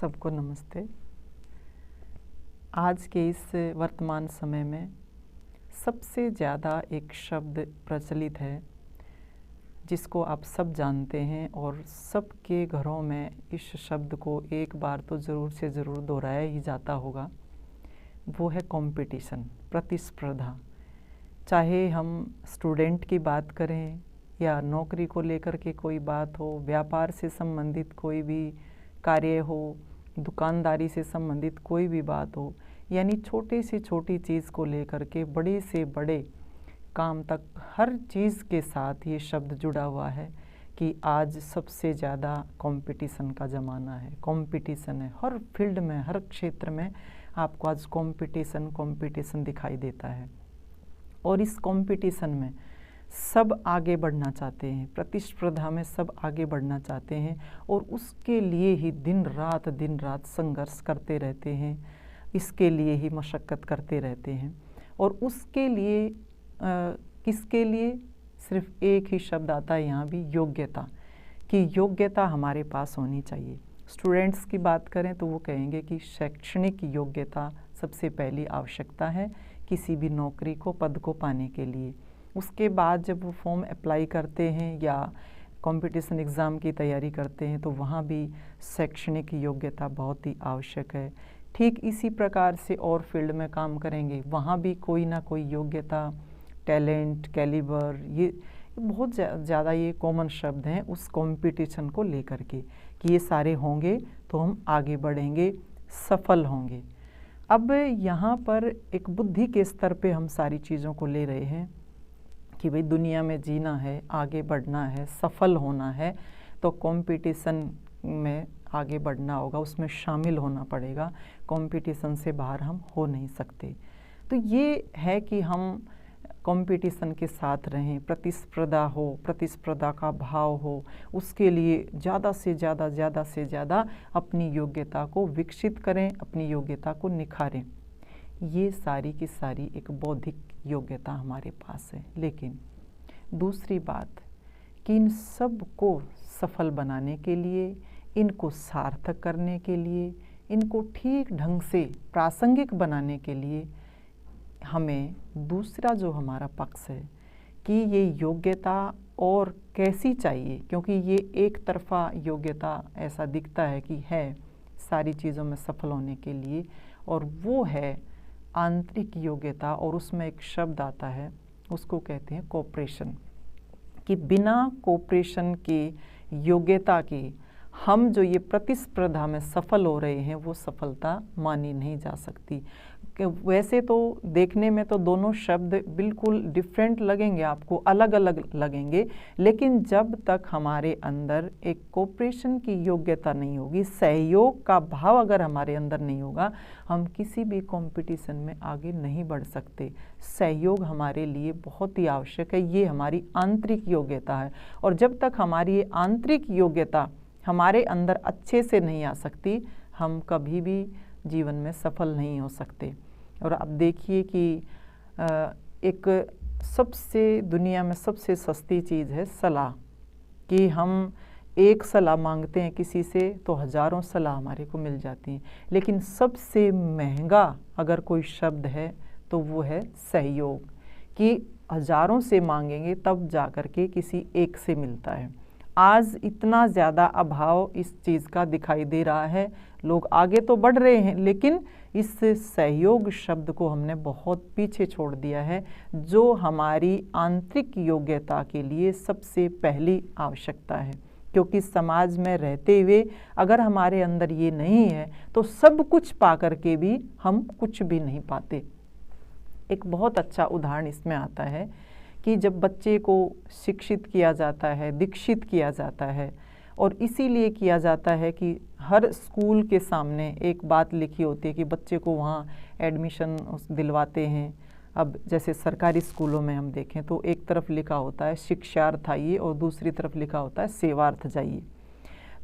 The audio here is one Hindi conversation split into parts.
सबको नमस्ते। आज के इस वर्तमान समय में सबसे ज़्यादा एक शब्द प्रचलित है जिसको आप सब जानते हैं और सबके घरों में इस शब्द को एक बार तो ज़रूर से ज़रूर दोहराया ही जाता होगा। वो है कंपटीशन, प्रतिस्पर्धा। चाहे हम स्टूडेंट की बात करें या नौकरी को लेकर के कोई बात हो, व्यापार से संबंधित कोई भी कार्य हो, दुकानदारी से संबंधित कोई भी बात हो, यानी छोटी से छोटी चीज़ को लेकर के बड़े से बड़े काम तक हर चीज़ के साथ ये शब्द जुड़ा हुआ है कि आज सबसे ज़्यादा कंपटीशन का ज़माना है। कंपटीशन है हर फील्ड में, हर क्षेत्र में आपको आज कंपटीशन दिखाई देता है। और इस कंपटीशन में सब आगे बढ़ना चाहते हैं, प्रतिस्पर्धा में सब आगे बढ़ना चाहते हैं और उसके लिए ही दिन रात संघर्ष करते रहते हैं, इसके लिए ही मशक्क़त करते रहते हैं। और उसके लिए किसके लिए? सिर्फ एक ही शब्द आता है यहाँ भी, योग्यता। कि योग्यता हमारे पास होनी चाहिए। स्टूडेंट्स की बात करें तो वो कहेंगे कि शैक्षणिक योग्यता सबसे पहली आवश्यकता है किसी भी नौकरी को, पद को पाने के लिए। उसके बाद जब वो फॉर्म अप्लाई करते हैं या कंपटीशन एग्ज़ाम की तैयारी करते हैं तो वहाँ भी शैक्षणिक योग्यता बहुत ही आवश्यक है। ठीक इसी प्रकार से और फील्ड में काम करेंगे, वहाँ भी कोई ना कोई योग्यता, टैलेंट, कैलिबर, ये बहुत ज़्यादा ये कॉमन शब्द हैं उस कंपटीशन को लेकर के कि ये सारे होंगे तो हम आगे बढ़ेंगे, सफल होंगे। अब यहाँ पर एक बुद्धि के स्तर पे हम सारी चीज़ों को ले रहे हैं कि भाई दुनिया में जीना है, आगे बढ़ना है, सफल होना है, तो कंपटीशन में आगे बढ़ना होगा, उसमें शामिल होना पड़ेगा। कंपटीशन से बाहर हम हो नहीं सकते। तो ये है कि हम कंपटीशन के साथ रहें, प्रतिस्पर्धा हो, प्रतिस्पर्धा का भाव हो, उसके लिए ज़्यादा से ज़्यादा अपनी योग्यता को विकसित करें, अपनी योग्यता को निखारें। ये सारी की सारी एक बौद्धिक योग्यता हमारे पास है। लेकिन दूसरी बात कि इन सब को सफल बनाने के लिए, इनको सार्थक करने के लिए, इनको ठीक ढंग से प्रासंगिक बनाने के लिए हमें दूसरा जो हमारा पक्ष है कि ये योग्यता और कैसी चाहिए, क्योंकि ये एक तरफा योग्यता ऐसा दिखता है कि है सारी चीज़ों में सफल होने के लिए, और वो है आंतरिक योग्यता। और उसमें एक शब्द आता है, उसको कहते हैं कोऑपरेशन। कि बिना कोऑपरेशन की योग्यता की हम जो ये प्रतिस्पर्धा में सफल हो रहे हैं वो सफलता मानी नहीं जा सकती। वैसे तो देखने में तो दोनों शब्द बिल्कुल डिफरेंट लगेंगे, आपको अलग अलग लगेंगे, लेकिन जब तक हमारे अंदर एक कोऑपरेशन की योग्यता नहीं होगी, सहयोग का भाव अगर हमारे अंदर नहीं होगा, हम किसी भी कंपटीशन में आगे नहीं बढ़ सकते। सहयोग हमारे लिए बहुत ही आवश्यक है, ये हमारी आंतरिक योग्यता है। और जब तक हमारी ये आंतरिक योग्यता हमारे अंदर अच्छे से नहीं आ सकती, हम कभी भी जीवन में सफल नहीं हो सकते। और अब देखिए कि एक सबसे दुनिया में सबसे सस्ती चीज़ है सलाह। कि हम एक सलाह मांगते हैं किसी से तो हज़ारों सलाह हमारे को मिल जाती हैं, लेकिन सबसे महंगा अगर कोई शब्द है तो वो है सहयोग। कि हज़ारों से मांगेंगे तब जा कर के किसी एक से मिलता है। आज इतना ज़्यादा अभाव इस चीज़ का दिखाई दे रहा है। लोग आगे तो बढ़ रहे हैं लेकिन इस सहयोग शब्द को हमने बहुत पीछे छोड़ दिया है, जो हमारी आंतरिक योग्यता के लिए सबसे पहली आवश्यकता है। क्योंकि समाज में रहते हुए अगर हमारे अंदर ये नहीं है तो सब कुछ पा कर के भी हम कुछ भी नहीं पाते। एक बहुत अच्छा उदाहरण इसमें आता है कि जब बच्चे को शिक्षित किया जाता है, दीक्षित किया जाता है, और इसीलिए किया जाता है कि हर स्कूल के सामने एक बात लिखी होती है कि बच्चे को वहाँ एडमिशन दिलवाते हैं। अब जैसे सरकारी स्कूलों में हम देखें तो एक तरफ लिखा होता है शिक्षार्थ आइए और दूसरी तरफ लिखा होता है सेवार्थ जाइए।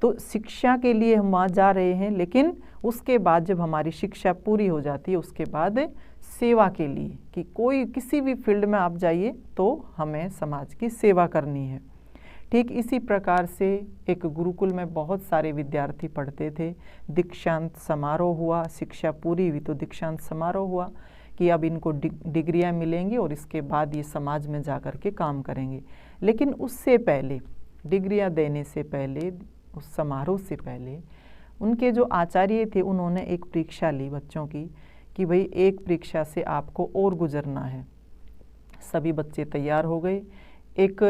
तो शिक्षा के लिए हम वहाँ जा रहे हैं, लेकिन उसके बाद जब हमारी शिक्षा पूरी हो जाती है उसके बाद सेवा के लिए, कि कोई किसी भी फील्ड में आप जाइए तो हमें समाज की सेवा करनी है। ठीक इसी प्रकार से एक गुरुकुल में बहुत सारे विद्यार्थी पढ़ते थे। दीक्षांत समारोह हुआ, शिक्षा पूरी हुई तो दीक्षांत समारोह हुआ कि अब इनको डिग्रियां मिलेंगी और इसके बाद ये समाज में जा कर के काम करेंगे। लेकिन उससे पहले, डिग्रियां देने से पहले, उस समारोह से पहले उनके जो आचार्य थे उन्होंने एक परीक्षा ली बच्चों की कि भाई एक परीक्षा से आपको और गुजरना है। सभी बच्चे तैयार हो गए। एक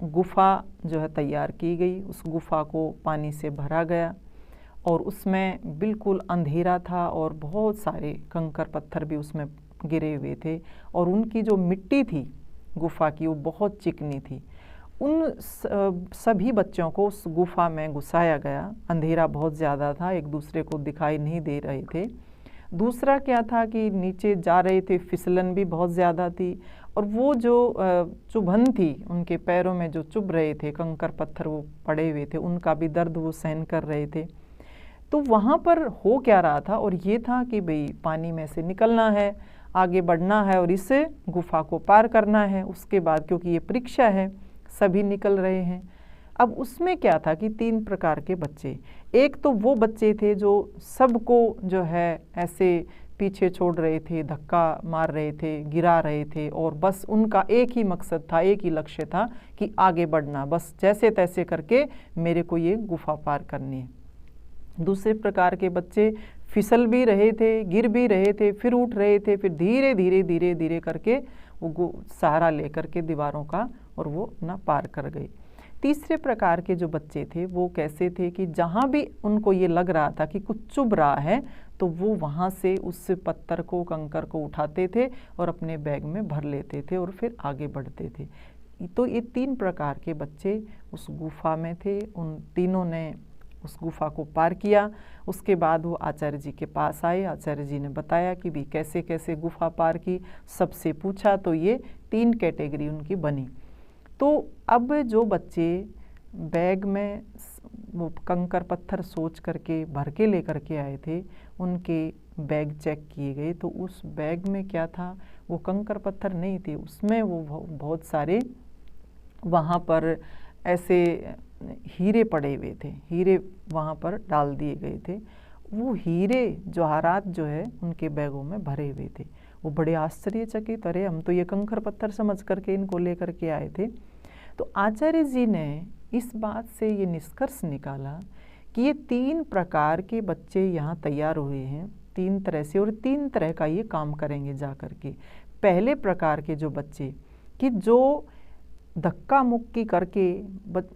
गुफा जो है तैयार की गई, उस गुफा को पानी से भरा गया और उसमें बिल्कुल अंधेरा था और बहुत सारे कंकर पत्थर भी उसमें गिरे हुए थे और उनकी जो मिट्टी थी गुफा की वो बहुत चिकनी थी। उन सभी बच्चों को उस गुफा में घुसाया गया। अंधेरा बहुत ज़्यादा था, एक दूसरे को दिखाई नहीं दे रहे थे। दूसरा क्या था कि नीचे जा रहे थे, फिसलन भी बहुत ज़्यादा थी और वो जो चुभन थी उनके पैरों में जो चुभ रहे थे, कंकर पत्थर वो पड़े हुए थे, उनका भी दर्द वो सहन कर रहे थे। तो वहाँ पर हो क्या रहा था, और ये था कि भाई पानी में से निकलना है, आगे बढ़ना है और इस गुफा को पार करना है। उसके बाद क्योंकि ये परीक्षा है, सभी निकल रहे हैं। अब उसमें क्या था कि 3 प्रकार के बच्चे, एक तो वो बच्चे थे जो सबको जो है ऐसे पीछे छोड़ रहे थे, धक्का मार रहे थे, गिरा रहे थे और बस उनका एक ही मकसद था, एक ही लक्ष्य था कि आगे बढ़ना, बस जैसे तैसे करके मेरे को ये गुफा पार करनी है। दूसरे प्रकार के बच्चे फिसल भी रहे थे, गिर भी रहे थे, फिर उठ रहे थे, फिर धीरे धीरे धीरे धीरे करके वो सहारा लेकर के दीवारों का और वो अपना पार कर गए। तीसरे प्रकार के जो बच्चे थे वो कैसे थे कि जहाँ भी उनको ये लग रहा था कि कुछ चुभ रहा है तो वो वहाँ से उस पत्थर को, कंकर को उठाते थे और अपने बैग में भर लेते थे और फिर आगे बढ़ते थे। तो ये 3 प्रकार के बच्चे उस गुफा में थे। उन तीनों ने उस गुफा को पार किया। उसके बाद वो आचार्य जी के पास आए। आचार्य जी ने बताया कि भी कैसे कैसे गुफा पार की, सबसे पूछा तो ये 3 कैटेगरी उनकी बनी। तो अब जो बच्चे बैग में वो कंकर पत्थर सोच करके भर के लेकर के आए थे, उनके बैग चेक किए गए तो उस बैग में क्या था, वो कंकर पत्थर नहीं थे, उसमें वो बहुत सारे वहाँ पर ऐसे हीरे पड़े हुए थे, हीरे वहाँ पर डाल दिए गए थे। वो हीरे जवाहरात जो है उनके बैगों में भरे हुए थे। वो बड़े आश्चर्यचकित, अरे हम तो ये कंकर पत्थर समझ करके इनको लेकर के आए थे। तो आचार्य जी ने इस बात से ये निष्कर्ष निकाला कि ये 3 प्रकार के बच्चे यहाँ तैयार हुए हैं, 3 तरह से, और 3 तरह का ये काम करेंगे जा कर के। पहले प्रकार के जो बच्चे कि जो धक्का मुक्की करके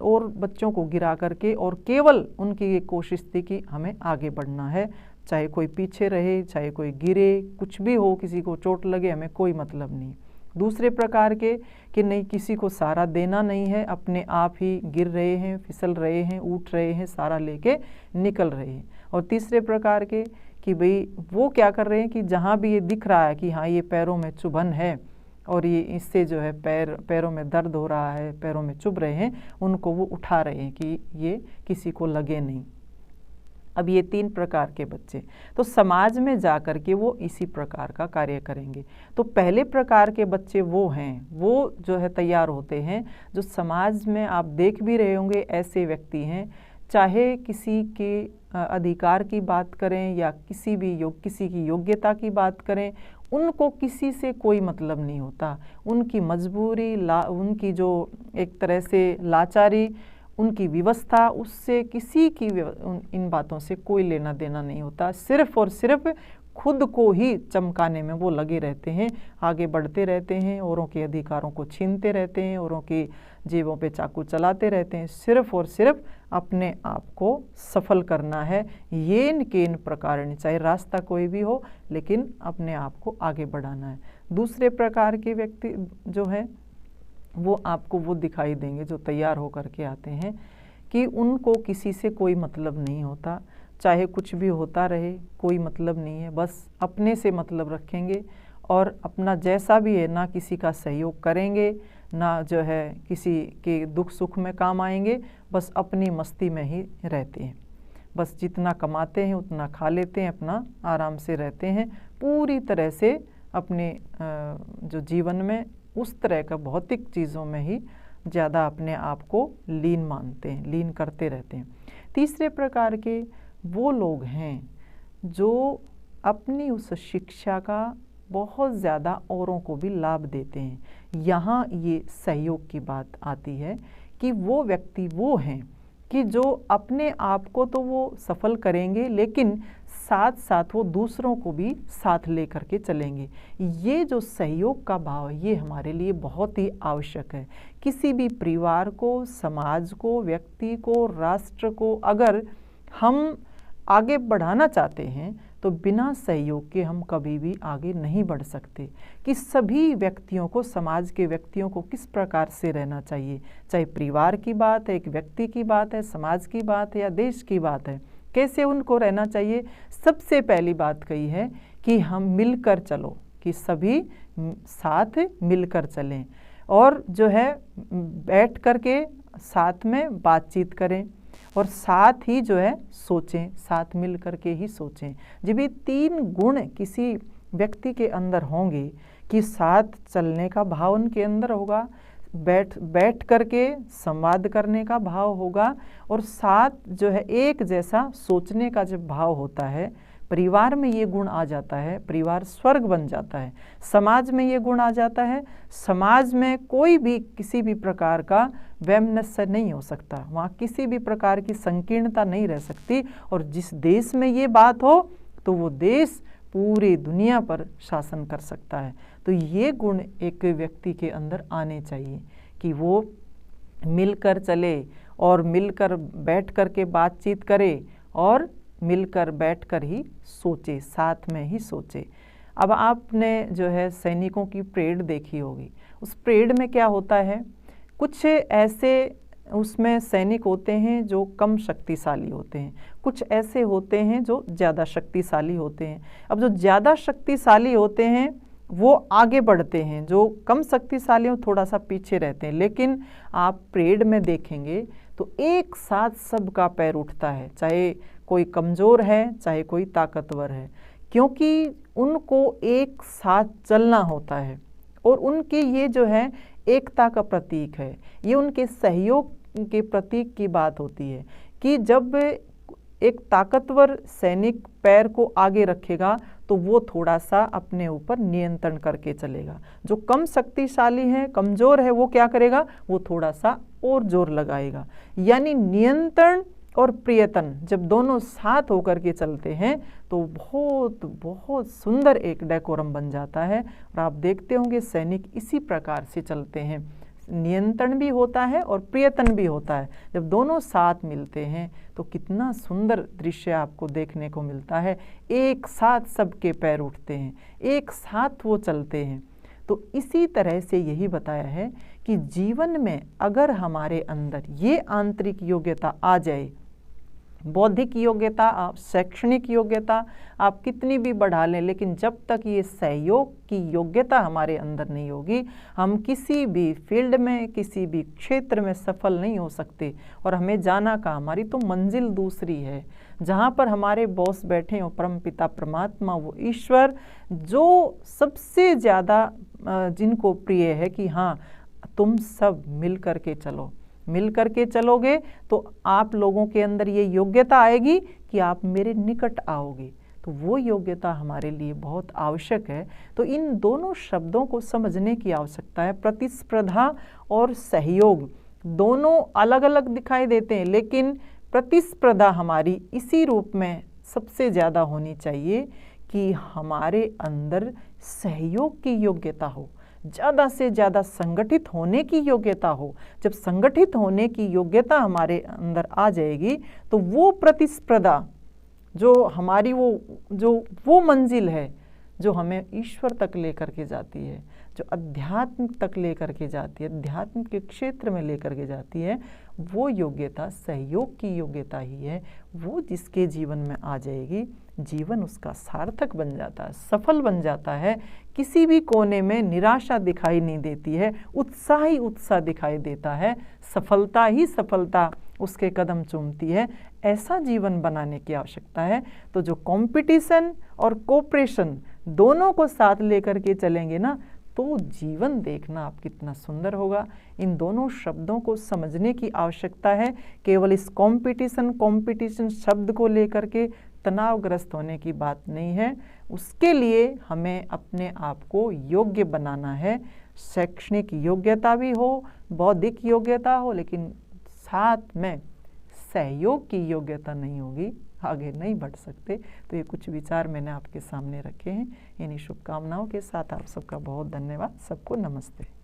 और बच्चों को गिरा करके और केवल उनकी ये कोशिश थी कि हमें आगे बढ़ना है, चाहे कोई पीछे रहे, चाहे कोई गिरे, कुछ भी हो, किसी को चोट लगे, हमें कोई मतलब नहीं। दूसरे प्रकार के कि नहीं, किसी को सहारा देना नहीं है, अपने आप ही गिर रहे हैं, फिसल रहे हैं, उठ रहे हैं, सहारा लेके निकल रहे हैं। और तीसरे प्रकार के कि भाई वो क्या कर रहे हैं कि जहाँ भी ये दिख रहा है कि हाँ ये पैरों में चुभन है और ये इससे जो है पैरों में दर्द हो रहा है, पैरों में चुभ रहे हैं, उनको वो उठा रहे हैं कि ये किसी को लगे नहीं। अब ये 3 प्रकार के बच्चे तो समाज में जा कर के वो इसी प्रकार का कार्य करेंगे। तो पहले प्रकार के बच्चे वो हैं, वो जो है तैयार होते हैं, जो समाज में आप देख भी रहे होंगे ऐसे व्यक्ति हैं, चाहे किसी के अधिकार की बात करें या किसी की योग्यता की बात करें, उनको किसी से कोई मतलब नहीं होता। उनकी मजबूरी, उनकी जो एक तरह से लाचारी, उनकी व्यवस्था, उससे किसी की इन बातों से कोई लेना देना नहीं होता। सिर्फ और सिर्फ खुद को ही चमकाने में वो लगे रहते हैं, आगे बढ़ते रहते हैं, औरों के अधिकारों को छीनते रहते हैं, औरों की जेबों पे चाकू चलाते रहते हैं। सिर्फ और सिर्फ अपने आप को सफल करना है, येन केन प्रकार, चाहे रास्ता कोई भी हो, लेकिन अपने आप को आगे बढ़ाना है। दूसरे प्रकार के व्यक्ति जो है वो आपको वो दिखाई देंगे जो तैयार होकर के आते हैं कि उनको किसी से कोई मतलब नहीं होता, चाहे कुछ भी होता रहे, कोई मतलब नहीं है, बस अपने से मतलब रखेंगे और अपना जैसा भी है, ना किसी का सहयोग करेंगे, ना जो है किसी के दुख सुख में काम आएंगे, बस अपनी मस्ती में ही रहते हैं। बस जितना कमाते हैं उतना खा लेते हैं, अपना आराम से रहते हैं, पूरी तरह से अपने जो जीवन में उस तरह का भौतिक चीज़ों में ही ज़्यादा अपने आप को लीन मानते हैं, लीन करते रहते हैं। तीसरे प्रकार के वो लोग हैं जो अपनी उस शिक्षा का बहुत ज़्यादा औरों को भी लाभ देते हैं। यहाँ ये सहयोग की बात आती है कि वो व्यक्ति वो हैं कि जो अपने आप को तो वो सफल करेंगे, लेकिन साथ साथ वो दूसरों को भी साथ लेकर के चलेंगे। ये जो सहयोग का भाव है ये हमारे लिए बहुत ही आवश्यक है। किसी भी परिवार को, समाज को, व्यक्ति को, राष्ट्र को अगर हम आगे बढ़ाना चाहते हैं तो बिना सहयोग के हम कभी भी आगे नहीं बढ़ सकते। कि सभी व्यक्तियों को, समाज के व्यक्तियों को किस प्रकार से रहना चाहिए, चाहे परिवार की बात है, एक व्यक्ति की बात है, समाज की बात है या देश की बात है, कैसे उनको रहना चाहिए। सबसे पहली बात कही है कि हम मिलकर चलो, कि सभी साथ मिलकर चलें और जो है बैठ कर के साथ में बातचीत करें और साथ ही जो है सोचें, साथ मिल कर के ही सोचें। जब ये 3 गुण किसी व्यक्ति के अंदर होंगे कि साथ चलने का भाव उनके अंदर होगा, बैठ कर के संवाद करने का भाव होगा और साथ जो है एक जैसा सोचने का जब भाव होता है, परिवार में ये गुण आ जाता है, परिवार स्वर्ग बन जाता है। समाज में ये गुण आ जाता है, समाज में कोई भी किसी भी प्रकार का वैमनस्य नहीं हो सकता, वहाँ किसी भी प्रकार की संकीर्णता नहीं रह सकती। और जिस देश में ये बात हो तो वो देश पूरी दुनिया पर शासन कर सकता है। तो ये गुण एक व्यक्ति के अंदर आने चाहिए कि वो मिलकर चले और मिलकर बैठ कर के बातचीत करे और मिलकर बैठकर ही सोचे, साथ में ही सोचे। अब आपने जो है सैनिकों की परेड देखी होगी, उस परेड में क्या होता है, कुछ ऐसे उसमें सैनिक होते हैं जो कम शक्तिशाली होते हैं, कुछ ऐसे होते हैं जो ज़्यादा शक्तिशाली होते हैं। अब जो ज़्यादा शक्तिशाली होते हैं वो आगे बढ़ते हैं, जो कम शक्तिशाली हो थोड़ा सा पीछे रहते हैं। लेकिन आप परेड में देखेंगे तो एक साथ सबका पैर उठता है, चाहे कोई कमज़ोर है चाहे कोई ताकतवर है, क्योंकि उनको एक साथ चलना होता है। और उनके ये जो है एकता का प्रतीक है, ये उनके सहयोग के प्रतीक की बात होती है कि जब एक ताकतवर सैनिक पैर को आगे रखेगा तो वो थोड़ा सा अपने ऊपर नियंत्रण करके चलेगा। जो कम शक्तिशाली है, कमज़ोर है, वो क्या करेगा, वो थोड़ा सा और जोर लगाएगा। यानी नियंत्रण और प्रयत्न जब दोनों साथ होकर के चलते हैं तो बहुत बहुत सुंदर एक डेकोरम बन जाता है। और आप देखते होंगे सैनिक इसी प्रकार से चलते हैं, नियंत्रण भी होता है और प्रयत्न भी होता है। जब दोनों साथ मिलते हैं तो कितना सुंदर दृश्य आपको देखने को मिलता है। एक साथ सबके पैर उठते हैं, एक साथ वो चलते हैं। तो इसी तरह से यही बताया है कि जीवन में अगर हमारे अंदर ये आंतरिक योग्यता आ जाए, बौद्धिक योग्यता, आप शैक्षणिक योग्यता आप कितनी भी बढ़ा लें, लेकिन जब तक ये सहयोग की योग्यता हमारे अंदर नहीं होगी, हम किसी भी फील्ड में, किसी भी क्षेत्र में सफल नहीं हो सकते। और हमें जाना कहाँ, हमारी तो मंजिल दूसरी है, जहाँ पर हमारे बॉस बैठे हो, परम पिता परमात्मा, वो ईश्वर जो सबसे ज़्यादा जिनको प्रिय है कि हाँ तुम सब मिल कर के चलो, मिल कर के चलोगे तो आप लोगों के अंदर ये योग्यता आएगी कि आप मेरे निकट आओगे। तो वो योग्यता हमारे लिए बहुत आवश्यक है। तो इन दोनों शब्दों को समझने की आवश्यकता है। प्रतिस्पर्धा और सहयोग दोनों अलग अलग दिखाई देते हैं, लेकिन प्रतिस्पर्धा हमारी इसी रूप में सबसे ज़्यादा होनी चाहिए कि हमारे अंदर सहयोग की योग्यता हो, ज़्यादा से ज़्यादा संगठित होने की योग्यता हो। जब संगठित होने की योग्यता हमारे अंदर आ जाएगी तो वो प्रतिस्पर्धा जो हमारी वो मंजिल है जो हमें ईश्वर तक लेकर के जाती है, जो अध्यात्म तक लेकर के जाती है, अध्यात्म के क्षेत्र में लेकर के जाती है, वो योग्यता सहयोग की योग्यता ही है। वो जिसके जीवन में आ जाएगी, जीवन उसका सार्थक बन जाता है, सफल बन जाता है। किसी भी कोने में निराशा दिखाई नहीं देती है, उत्साह ही उत्साह दिखाई देता है, सफलता ही सफलता उसके कदम चूमती है। ऐसा जीवन बनाने की आवश्यकता है। तो जो कंपटीशन और कोऑपरेशन दोनों को साथ लेकर के चलेंगे ना, तो जीवन देखना आप कितना सुंदर होगा। इन दोनों शब्दों को समझने की आवश्यकता है। केवल इस कंपटीशन शब्द को लेकर के तनावग्रस्त होने की बात नहीं है। उसके लिए हमें अपने आप को योग्य बनाना है। शैक्षणिक योग्यता भी हो, बौद्धिक योग्यता हो, लेकिन साथ में सहयोग की योग्यता नहीं होगी, आगे नहीं बढ़ सकते। तो ये कुछ विचार मैंने आपके सामने रखे हैं। इन्हीं शुभकामनाओं के साथ आप सबका बहुत धन्यवाद। सबको नमस्ते।